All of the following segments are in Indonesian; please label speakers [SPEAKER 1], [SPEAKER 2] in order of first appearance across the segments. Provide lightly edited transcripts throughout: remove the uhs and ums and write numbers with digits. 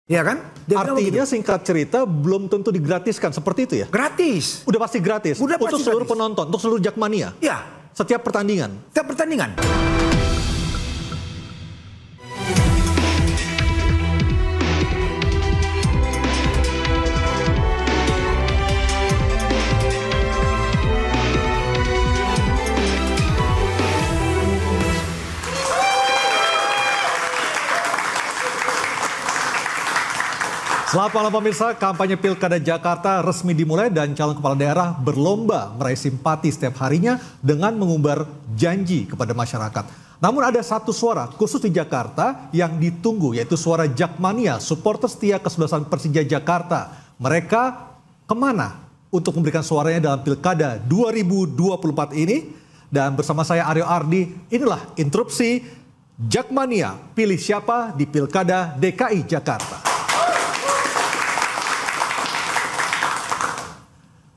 [SPEAKER 1] Ya kan?
[SPEAKER 2] Artinya singkat cerita belum tentu digratiskan seperti itu ya?
[SPEAKER 1] Gratis.
[SPEAKER 2] Udah pasti gratis.
[SPEAKER 1] Udah
[SPEAKER 2] untuk
[SPEAKER 1] pasti
[SPEAKER 2] seluruh
[SPEAKER 1] gratis.
[SPEAKER 2] penonton, untuk seluruh Jakmania.
[SPEAKER 1] Ya.
[SPEAKER 2] Setiap pertandingan.
[SPEAKER 1] Setiap pertandingan.
[SPEAKER 2] Selamat malam pemirsa, kampanye Pilkada Jakarta resmi dimulai dan calon kepala daerah berlomba meraih simpati setiap harinya dengan mengumbar janji kepada masyarakat. Namun ada satu suara khusus di Jakarta yang ditunggu, yaitu suara Jakmania, supporter setia kesebelasan Persija Jakarta. Mereka kemana untuk memberikan suaranya dalam Pilkada 2024 ini? Dan bersama saya Aryo Ardi, inilah interupsi Jakmania, pilih siapa di Pilkada DKI Jakarta.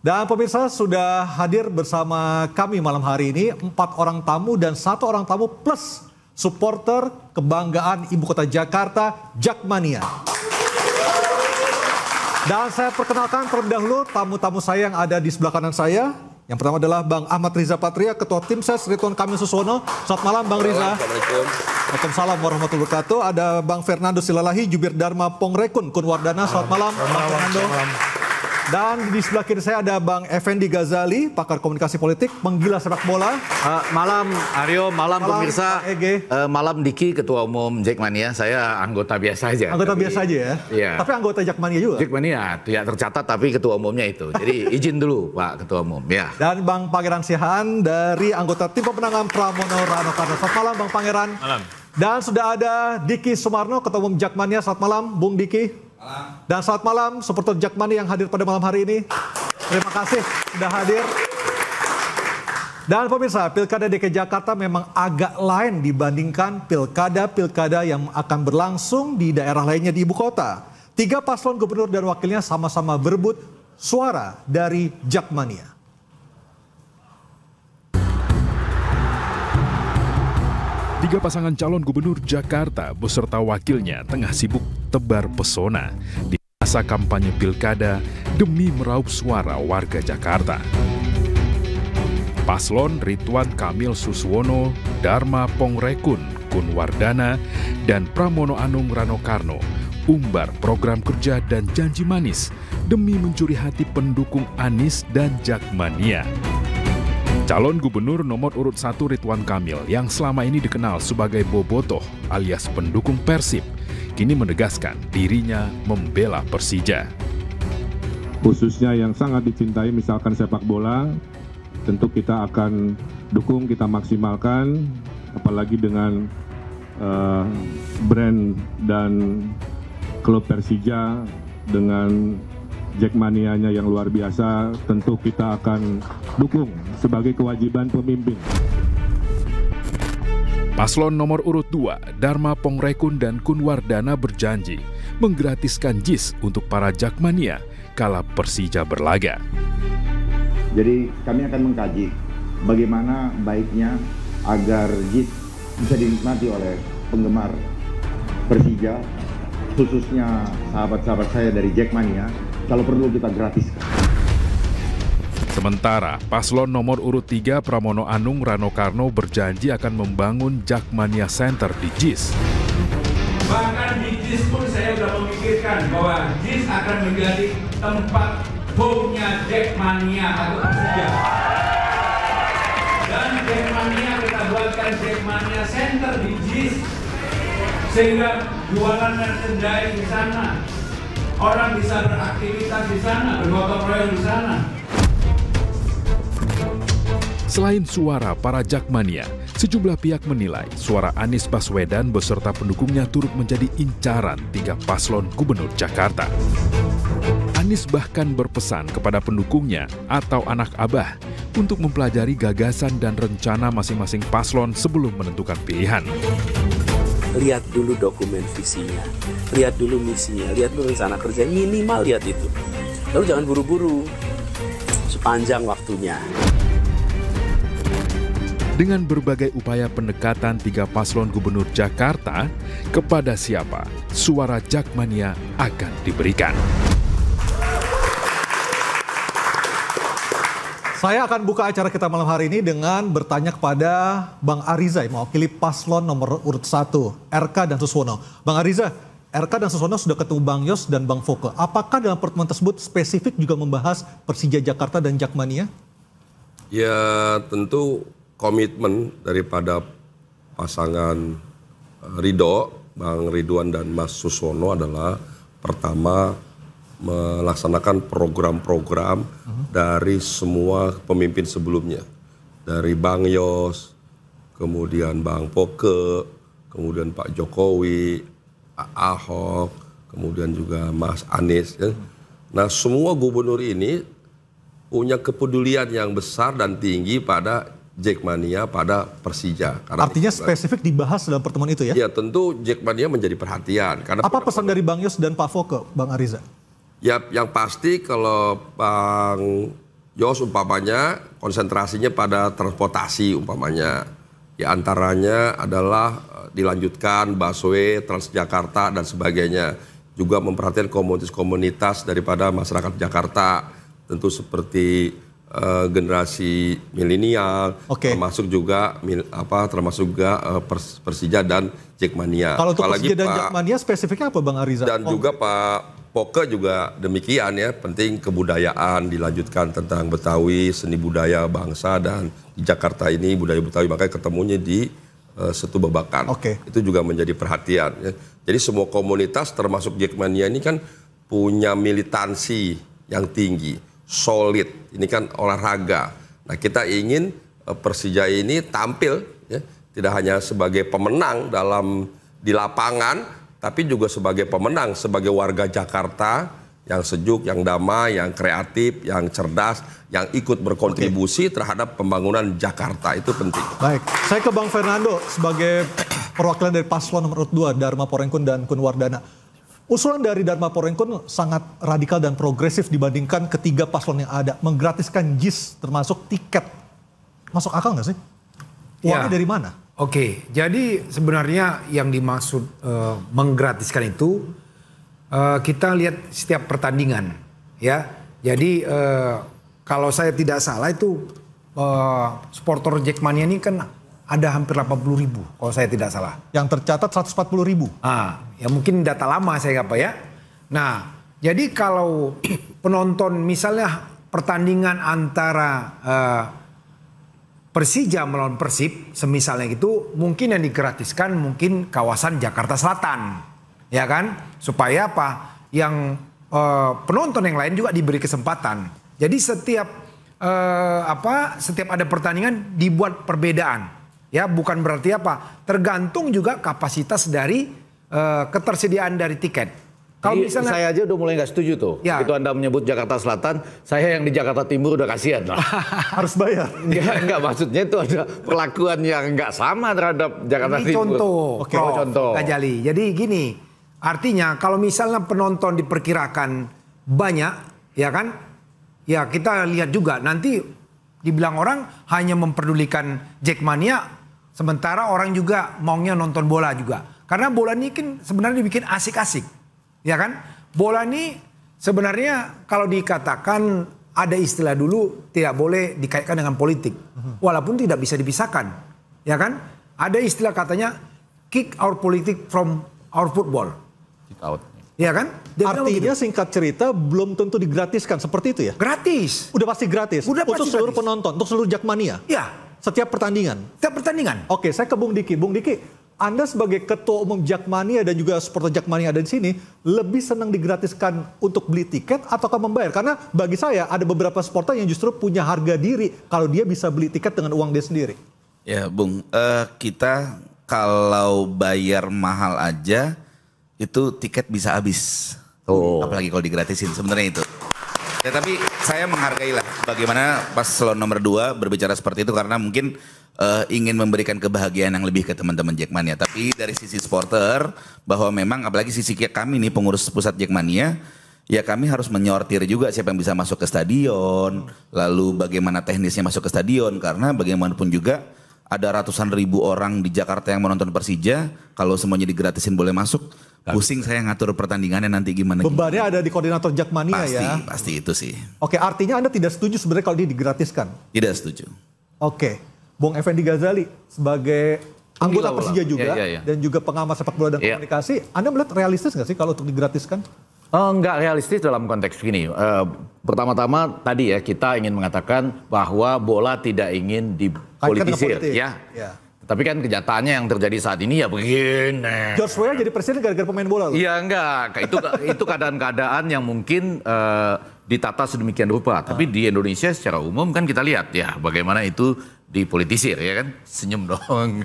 [SPEAKER 2] Dan pemirsa sudah hadir bersama kami malam hari ini 4 orang tamu dan 1 orang tamu plus supporter kebanggaan Ibu Kota Jakarta, Jakmania. Dan saya perkenalkan terlebih dahulu tamu-tamu saya yang ada di sebelah kanan saya. Yang pertama adalah Bang Ahmad Riza Patria, Ketua Tim Ses Ridwan Kamil Suswono. Selamat malam Bang Riza.
[SPEAKER 3] Assalamualaikum.
[SPEAKER 2] Waalaikumsalam warahmatullahi wabarakatuh. Ada Bang Fernando Silalahi, Jubir Dharma Pongrekun Kunwardana. Selamat malam Bang Fernando. Dan di sebelah kiri saya ada Bang Effendi Ghazali, pakar komunikasi politik, penggila sepak bola.
[SPEAKER 3] Malam Aryo, malam pemirsa, malam Diki, Ketua Umum Jakmania. Saya anggota biasa aja.
[SPEAKER 2] Anggota biasa aja ya?
[SPEAKER 3] Iya.
[SPEAKER 2] Tapi anggota Jakmania juga?
[SPEAKER 3] Jakmania, tidak tercatat tapi Ketua Umumnya itu. Jadi izin dulu Pak Ketua Umum. Ya.
[SPEAKER 2] Dan Bang Pangeran Sihaan dari anggota Tim Pemenangan Pramono Rano Karno. Selamat malam Bang Pangeran.
[SPEAKER 4] Malam.
[SPEAKER 2] Dan sudah ada Diki Sumarno, Ketua Umum Jakmania. Selamat malam Bung Diki. Dan selamat malam supporter Jakmania yang hadir pada malam hari ini. Terima kasih sudah hadir. Dan pemirsa, Pilkada DKI Jakarta memang agak lain dibandingkan pilkada-pilkada yang akan berlangsung di daerah lainnya di ibu kota. 3 paslon gubernur dan wakilnya sama-sama berebut suara dari Jakmania.
[SPEAKER 5] Tiga pasangan calon gubernur Jakarta beserta wakilnya tengah sibuk tebar pesona di masa kampanye pilkada demi meraup suara warga Jakarta. Paslon Ridwan Kamil Suswono, Dharma Pongrekun Kunwardana, dan Pramono Anung Rano Karno umbar program kerja dan janji manis demi mencuri hati pendukung Anies dan Jakmania. Calon gubernur nomor urut 1 Ridwan Kamil yang selama ini dikenal sebagai bobotoh alias pendukung Persib, kini menegaskan dirinya membela Persija.
[SPEAKER 6] Khususnya yang sangat dicintai misalkan sepak bola, tentu kita akan dukung, kita maksimalkan, apalagi dengan brand dan klub Persija dengan Jakmanianya yang luar biasa, tentu kita akan dukung sebagai kewajiban pemimpin.
[SPEAKER 5] Paslon nomor urut 2, Dharma Pongrekun dan Kunwardana berjanji menggratiskan JIS untuk para Jakmania kala Persija berlaga.
[SPEAKER 7] Jadi kami akan mengkaji bagaimana baiknya agar JIS bisa dinikmati oleh penggemar Persija, khususnya sahabat-sahabat saya dari Jakmania. Kalau perlu kita gratiskan.
[SPEAKER 5] Sementara paslon nomor urut 3 Pramono Anung Rano Karno berjanji akan membangun Jakmania Center di JIS.
[SPEAKER 4] Bahkan di JIS pun saya sudah memikirkan bahwa JIS akan menjadi tempat home-nya Jakmania atau Persija. Dan Jakmania kita buatkan Jakmania Center di JIS sehingga jualan merchandise di sana. Orang bisa beraktivitas di sana, bergotong royong di sana.
[SPEAKER 5] Selain suara para Jakmania, sejumlah pihak menilai suara Anies Baswedan beserta pendukungnya turut menjadi incaran 3 paslon gubernur Jakarta. Anies bahkan berpesan kepada pendukungnya atau anak abah untuk mempelajari gagasan dan rencana masing-masing paslon sebelum menentukan pilihan.
[SPEAKER 8] Lihat dulu dokumen visinya, lihat dulu misinya, lihat dulu rencana kerja, minimal lihat itu. Lalu jangan buru-buru, sepanjang waktunya.
[SPEAKER 5] Dengan berbagai upaya pendekatan 3 paslon gubernur Jakarta, kepada siapa suara Jakmania akan diberikan?
[SPEAKER 2] Saya akan buka acara kita malam hari ini dengan bertanya kepada Bang Ariza yang mewakili paslon nomor urut 1, RK dan Suswono. Bang Ariza, RK dan Suswono sudah ketemu Bang Yos dan Bang Foke. Apakah dalam pertemuan tersebut spesifik juga membahas Persija Jakarta dan Jakmania?
[SPEAKER 1] Ya tentu komitmen daripada pasangan Ridho, Bang Ridwan dan Mas Suswono adalah pertama melaksanakan program-program dari semua pemimpin sebelumnya. Dari Bang Yos, kemudian Bang Foke, kemudian Pak Jokowi, Pak Ahok, kemudian juga Mas Anies. Ya. Nah semua gubernur ini punya kepedulian yang besar dan tinggi pada Jakmania, pada Persija. Karena
[SPEAKER 2] artinya spesifik dibahas dalam pertemuan itu ya?
[SPEAKER 1] Ya tentu Jakmania menjadi perhatian. Karena
[SPEAKER 2] apa pesan dari Bang Yos dan Pak Foke, Bang Ariza?
[SPEAKER 1] Ya yang pasti kalau Bang Yos umpamanya konsentrasinya pada transportasi umpamanya. Ya antaranya adalah dilanjutkan busway, Transjakarta dan sebagainya. Juga memperhatikan komunitas-komunitas daripada masyarakat Jakarta. Tentu seperti generasi milenial, termasuk juga Persija dan Jakmania.
[SPEAKER 2] Kalau untuk Persija dan Jakmania spesifiknya apa Bang Ariza?
[SPEAKER 1] Dan juga Pak Foke juga demikian ya, penting kebudayaan dilanjutkan tentang Betawi, seni budaya bangsa, dan di Jakarta ini budaya Betawi makanya ketemunya di Setu Babakan. Itu juga menjadi perhatian ya. Jadi semua komunitas termasuk Jakmania ini kan punya militansi yang tinggi, solid. Ini kan olahraga. Nah kita ingin Persija ini tampil ya, tidak hanya sebagai pemenang di lapangan, tapi juga sebagai pemenang, sebagai warga Jakarta yang sejuk, yang damai, yang kreatif, yang cerdas, yang ikut berkontribusi terhadap pembangunan Jakarta. Itu penting.
[SPEAKER 2] Baik, saya ke Bang Fernando sebagai perwakilan dari paslon nomor 2, Dharma Porengkun dan Kun Wardana. Usulan dari Dharma Porengkun sangat radikal dan progresif dibandingkan ketiga paslon yang ada. Menggratiskan JIS termasuk tiket. Masuk akal nggak sih? Uangnya dari mana?
[SPEAKER 9] Oke, jadi sebenarnya yang dimaksud menggratiskan itu kita lihat setiap pertandingan, ya. Jadi kalau saya tidak salah itu supporter Jakmania ini kan ada hampir 80.000 kalau saya tidak salah.
[SPEAKER 2] Yang tercatat 140.000.
[SPEAKER 9] Ya mungkin data lama saya apa ya. Nah, jadi kalau penonton misalnya pertandingan antara Persija melawan Persib, semisalnya gitu, mungkin yang digratiskan mungkin kawasan Jakarta Selatan, ya kan? Supaya apa? Yang penonton yang lain juga diberi kesempatan. Jadi setiap ada pertandingan dibuat perbedaan, ya bukan berarti apa? Tergantung juga kapasitas dari ketersediaan dari tiket.
[SPEAKER 3] Kalau misalnya saya aja udah mulai nggak setuju tuh. Ya. Itu Anda menyebut Jakarta Selatan, saya yang di Jakarta Timur udah kasihan lah.
[SPEAKER 2] Harus bayar.
[SPEAKER 3] Enggak, maksudnya itu ada perlakuan yang nggak sama terhadap Jakarta Timur.
[SPEAKER 9] Contoh. Kak Jali. Jadi gini, artinya kalau misalnya penonton diperkirakan banyak, ya kan? Ya kita lihat juga nanti dibilang orang hanya memperdulikan Jakmania, sementara orang juga maunya nonton bola juga. Karena bola ini kan sebenarnya dibikin asik-asik. Ya kan, bola ini sebenarnya kalau dikatakan ada istilah dulu tidak boleh dikaitkan dengan politik, walaupun tidak bisa dipisahkan, ya kan? Ada istilah katanya kick our politik from our football. Kick out. Ya kan?
[SPEAKER 2] Artinya singkat cerita belum tentu digratiskan seperti itu ya?
[SPEAKER 9] Gratis.
[SPEAKER 2] Udah pasti gratis.
[SPEAKER 9] Udah
[SPEAKER 2] untuk
[SPEAKER 9] pasti
[SPEAKER 2] seluruh
[SPEAKER 9] gratis.
[SPEAKER 2] Penonton, untuk seluruh Jakmania.
[SPEAKER 9] Ya.
[SPEAKER 2] Setiap pertandingan.
[SPEAKER 9] Setiap pertandingan.
[SPEAKER 2] Oke, saya ke Bung Diki. Bung Diki, Anda sebagai ketua umum Jakmania dan juga supporter Jakmania ada di sini, lebih senang digratiskan untuk beli tiket ataukah membayar? Karena bagi saya ada beberapa supporter yang justru punya harga diri kalau dia bisa beli tiket dengan uang dia sendiri.
[SPEAKER 10] Ya Bung, kita kalau bayar mahal aja itu tiket bisa habis. Apalagi kalau digratisin, sebenarnya itu. Ya tapi saya menghargai lah bagaimana paslon nomor 2 berbicara seperti itu karena mungkin ingin memberikan kebahagiaan yang lebih ke teman-teman Jakmania. Tapi dari sisi supporter bahwa memang apalagi sisi kami nih pengurus pusat Jakmania, ya kami harus menyortir juga siapa yang bisa masuk ke stadion, lalu bagaimana teknisnya masuk ke stadion karena bagaimanapun juga ada ratusan ribu orang di Jakarta yang menonton Persija, kalau semuanya digratisin boleh masuk, pusing saya ngatur pertandingannya nanti gimana.
[SPEAKER 2] Bebannya ada di koordinator Jakmania ya?
[SPEAKER 10] Pasti itu sih.
[SPEAKER 2] Oke, artinya Anda tidak setuju sebenarnya kalau dia digratiskan?
[SPEAKER 10] Tidak setuju.
[SPEAKER 2] Oke, Bung Effendi Ghazali sebagai anggota Persija juga dan juga pengamat sepak bola dan komunikasi, Anda melihat realistis nggak sih kalau untuk digratiskan?
[SPEAKER 3] Enggak realistis dalam konteks gini. Pertama-tama tadi ya kita ingin mengatakan bahwa bola tidak ingin dipolitisir ya. Tapi kan kenyataannya yang terjadi saat ini ya begini.
[SPEAKER 2] George Weah jadi presiden gara-gara pemain bola loh.
[SPEAKER 3] Iya enggak, itu keadaan-keadaan yang mungkin ditata sedemikian rupa. Tapi di Indonesia secara umum kan kita lihat ya bagaimana itu dipolitisir ya kan. Senyum dong.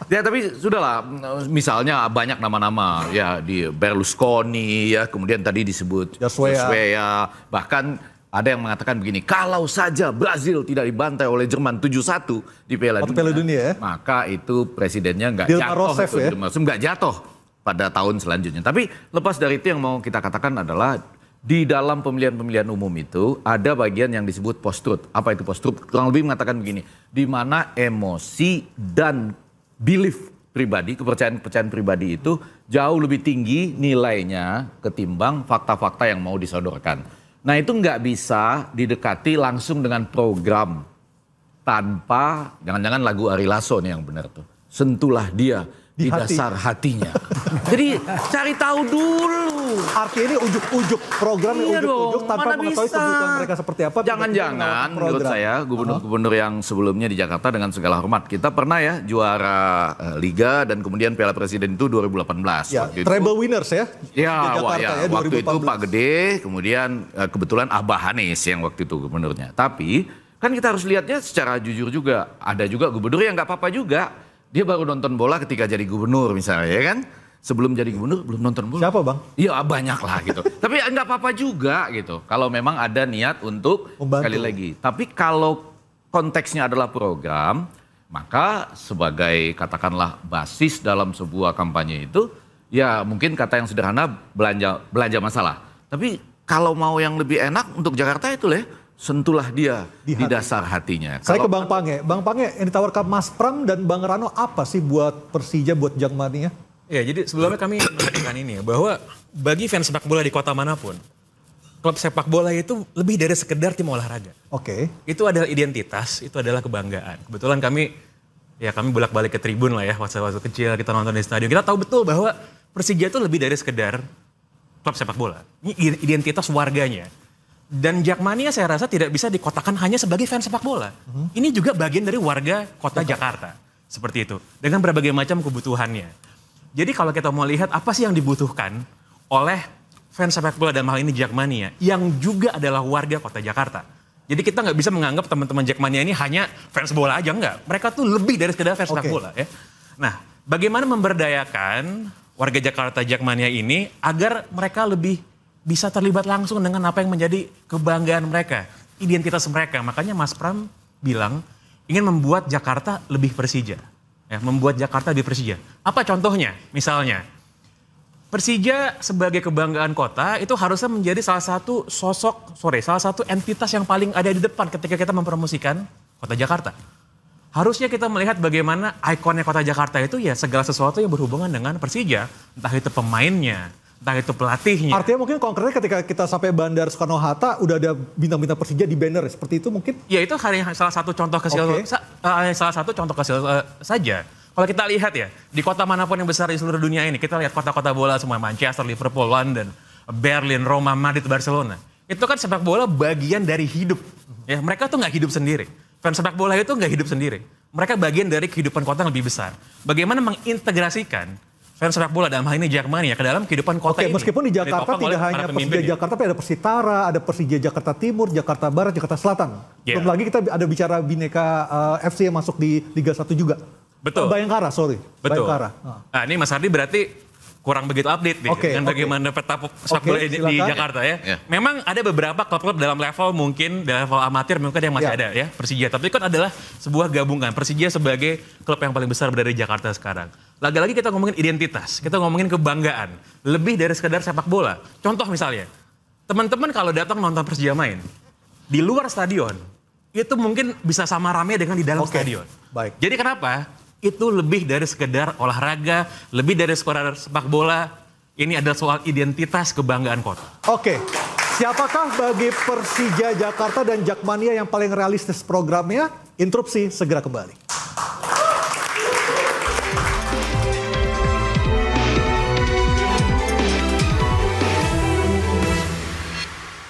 [SPEAKER 3] Ya tapi sudahlah, misalnya banyak nama-nama ya di Berlusconi ya, kemudian tadi disebut Joshua, bahkan ada yang mengatakan begini, kalau saja Brazil tidak dibantai oleh Jerman 7-1 di Piala Dunia, maka itu presidennya nggak jatuh, nggak jatuh pada tahun selanjutnya. Tapi lepas dari itu yang mau kita katakan adalah di dalam pemilihan-pemilihan umum itu ada bagian yang disebut post-truth. Apa itu post-truth? Kurang lebih mengatakan begini, di mana emosi dan belief pribadi, kepercayaan pribadi itu jauh lebih tinggi nilainya ketimbang fakta-fakta yang mau disodorkan. Nah itu nggak bisa didekati langsung dengan program tanpa, jangan-jangan lagu Ari Lasso nih yang benar tuh. Sentuhlah dia di dasar hatinya. Jadi cari tahu dulu.
[SPEAKER 2] Artinya ini ujuk-ujuk program yang ujuk-ujuk tanpa mengetahui kebutuhan mereka seperti apa.
[SPEAKER 3] Jangan-jangan menurut saya gubernur-gubernur yang sebelumnya di Jakarta dengan segala hormat. Kita pernah ya juara Liga dan kemudian Piala Presiden itu 2018.
[SPEAKER 2] Ya, treble winners ya.
[SPEAKER 3] Waktu itu Pak Gede, kemudian kebetulan Abah Hanis yang waktu itu gubernurnya. Tapi kan kita harus lihatnya secara jujur juga. Ada juga gubernur yang nggak apa-apa juga. Dia baru nonton bola ketika jadi gubernur misalnya ya kan. Sebelum jadi gubernur belum nonton bola.
[SPEAKER 2] Siapa bang?
[SPEAKER 3] Iya banyak lah gitu. Tapi nggak apa-apa juga gitu. Kalau memang ada niat untuk sekali lagi. Tapi kalau konteksnya adalah program, maka sebagai katakanlah basis dalam sebuah kampanye itu, ya mungkin kata yang sederhana belanja masalah. Tapi kalau mau yang lebih enak untuk Jakarta itu sentuhlah dia di dasar hatinya.
[SPEAKER 2] Saya ke Bang Pange. Bang Pange yang ditawarkan Mas Pram dan Bang Rano apa sih buat Persija, buat Jakmania?
[SPEAKER 11] Ya jadi sebelumnya kami menyampaikan ini ya, bahwa bagi fans sepak bola di kota manapun, klub sepak bola itu lebih dari sekedar tim olahraga.
[SPEAKER 2] Oke.
[SPEAKER 11] Itu adalah identitas, itu adalah kebanggaan. Kebetulan kami bolak-balik ke tribun lah ya, waktu kecil kita nonton di stadion. Kita tahu betul bahwa Persija itu lebih dari sekedar klub sepak bola. Ini identitas warganya. Dan Jakmania saya rasa tidak bisa dikotakan hanya sebagai fans sepak bola. Ini juga bagian dari warga kota Jakarta. Seperti itu. Dengan berbagai macam kebutuhannya. Jadi kalau kita mau lihat apa sih yang dibutuhkan oleh fans sepak bola dan hal ini Jakmania. Yang juga adalah warga kota Jakarta. Jadi kita nggak bisa menganggap teman-teman Jakmania ini hanya fans bola aja, enggak. Mereka tuh lebih dari sekedar fans sepak bola ya. Nah bagaimana memberdayakan warga Jakarta Jakmania ini agar mereka lebih bisa terlibat langsung dengan apa yang menjadi kebanggaan mereka, identitas mereka. Makanya Mas Pram bilang ingin membuat Jakarta lebih Persija. Ya, membuat Jakarta lebih Persija. Apa contohnya? Misalnya, Persija sebagai kebanggaan kota itu harusnya menjadi salah satu entitas yang paling ada di depan ketika kita mempromosikan kota Jakarta. Harusnya kita melihat bagaimana ikonnya kota Jakarta itu ya segala sesuatu yang berhubungan dengan Persija. Entah itu pemainnya, entah itu pelatihnya.
[SPEAKER 2] Artinya mungkin konkretnya ketika kita sampai Bandara Soekarno-Hatta udah ada bintang-bintang Persija di banner seperti itu mungkin?
[SPEAKER 11] Ya itu hanya salah satu contoh kecil saja. Kalau kita lihat ya di kota manapun yang besar di seluruh dunia ini, kita lihat kota-kota bola semua, Manchester, Liverpool, London, Berlin, Roma, Madrid, Barcelona. Itu kan sepak bola bagian dari hidup. Ya mereka tuh nggak hidup sendiri. Fans sepak bola itu nggak hidup sendiri. Mereka bagian dari kehidupan kota yang lebih besar. Bagaimana mengintegrasikan fans sepak bola dalam hal ini Jakmania ke dalam kehidupan kota ini.
[SPEAKER 2] Meskipun di Jakarta tidak hanya Persija Jakarta, tapi ada Persitara, ada Persija Jakarta Timur, Jakarta Barat, Jakarta Selatan. Belum lagi kita ada bicara Bhinneka FC yang masuk di Liga 1 juga.
[SPEAKER 11] Betul.
[SPEAKER 2] Bayangkara, sorry.
[SPEAKER 11] Betul.
[SPEAKER 2] Bayangkara.
[SPEAKER 11] Nah ini Mas Hardi berarti kurang begitu update nih dengan bagaimana peta sepak bola di Jakarta ya. Memang ada beberapa klub-klub dalam level mungkin, dalam level amatir mungkin yang masih ada ya Persija. Tapi kan adalah sebuah gabungan. Persija sebagai klub yang paling besar dari Jakarta sekarang. Lagi-lagi kita ngomongin identitas, kita ngomongin kebanggaan. Lebih dari sekedar sepak bola. Contoh misalnya, teman-teman kalau datang nonton Persija main, di luar stadion, itu mungkin bisa sama rame dengan di dalam stadion.
[SPEAKER 2] Baik.
[SPEAKER 11] Jadi kenapa? Itu lebih dari sekedar olahraga, lebih dari sekedar sepak bola. Ini adalah soal identitas kebanggaan kota.
[SPEAKER 2] Oke. Siapakah bagi Persija Jakarta dan Jakmania yang paling realistis programnya? Interupsi segera kembali.